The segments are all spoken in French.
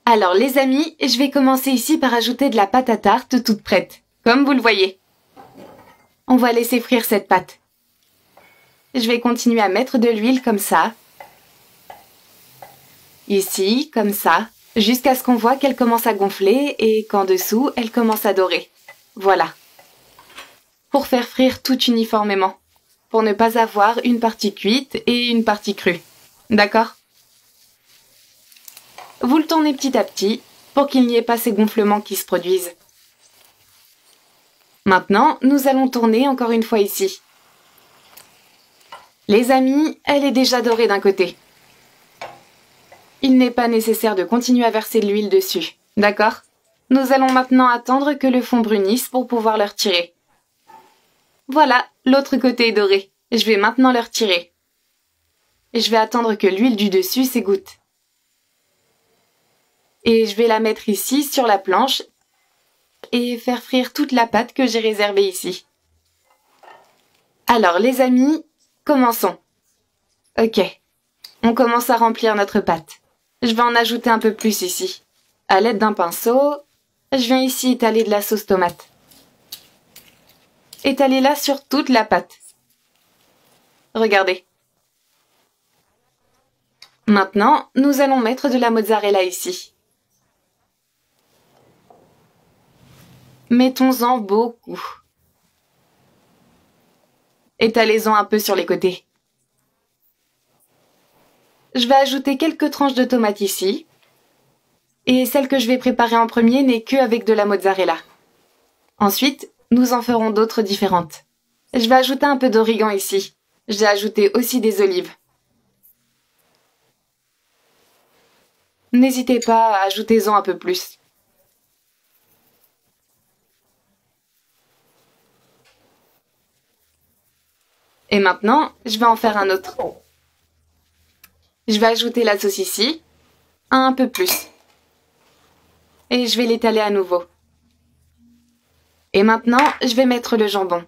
Alors les amis, je vais commencer ici par ajouter de la pâte à tarte toute prête, comme vous le voyez. On va laisser frire cette pâte. Je vais continuer à mettre de l'huile comme ça. Ici, comme ça, jusqu'à ce qu'on voit qu'elle commence à gonfler et qu'en dessous, elle commence à dorer. Voilà. Pour faire frire tout uniformément. Pour ne pas avoir une partie cuite et une partie crue. D'accord ? Vous le tournez petit à petit pour qu'il n'y ait pas ces gonflements qui se produisent. Maintenant, nous allons tourner encore une fois ici. Les amis, elle est déjà dorée d'un côté. Il n'est pas nécessaire de continuer à verser de l'huile dessus. D'accord ? Nous allons maintenant attendre que le fond brunisse pour pouvoir le retirer. Voilà, l'autre côté est doré. Je vais maintenant le retirer. Je vais attendre que l'huile du dessus s'égoutte. Et je vais la mettre ici sur la planche et faire frire toute la pâte que j'ai réservée ici. Alors les amis, commençons. Ok, on commence à remplir notre pâte. Je vais en ajouter un peu plus ici. À l'aide d'un pinceau, je viens ici étaler de la sauce tomate. Étalez-la sur toute la pâte. Regardez. Maintenant, nous allons mettre de la mozzarella ici. Mettons-en beaucoup. Étalez-en un peu sur les côtés. Je vais ajouter quelques tranches de tomates ici. Et celle que je vais préparer en premier n'est qu'avec de la mozzarella. Ensuite, nous en ferons d'autres différentes. Je vais ajouter un peu d'origan ici. J'ai ajouté aussi des olives. N'hésitez pas, ajoutez-en un peu plus. Et maintenant, je vais en faire un autre. Je vais ajouter la sauce ici, un peu plus. Et je vais l'étaler à nouveau. Et maintenant, je vais mettre le jambon.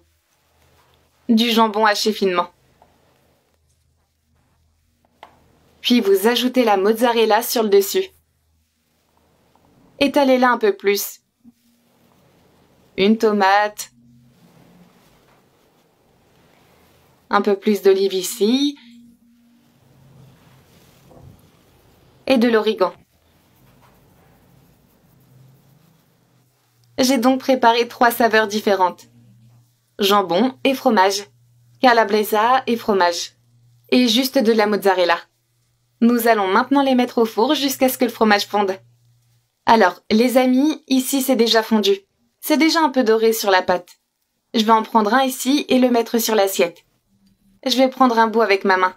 Du jambon haché finement. Puis vous ajoutez la mozzarella sur le dessus. Étalez-la un peu plus. Une tomate. Un peu plus d'olive ici. Et de l'origan. J'ai donc préparé 3 saveurs différentes. Jambon et fromage. Calabresa et fromage. Et juste de la mozzarella. Nous allons maintenant les mettre au four jusqu'à ce que le fromage fonde. Alors, les amis, ici c'est déjà fondu. C'est déjà un peu doré sur la pâte. Je vais en prendre un ici et le mettre sur l'assiette. Je vais prendre un bout avec ma main.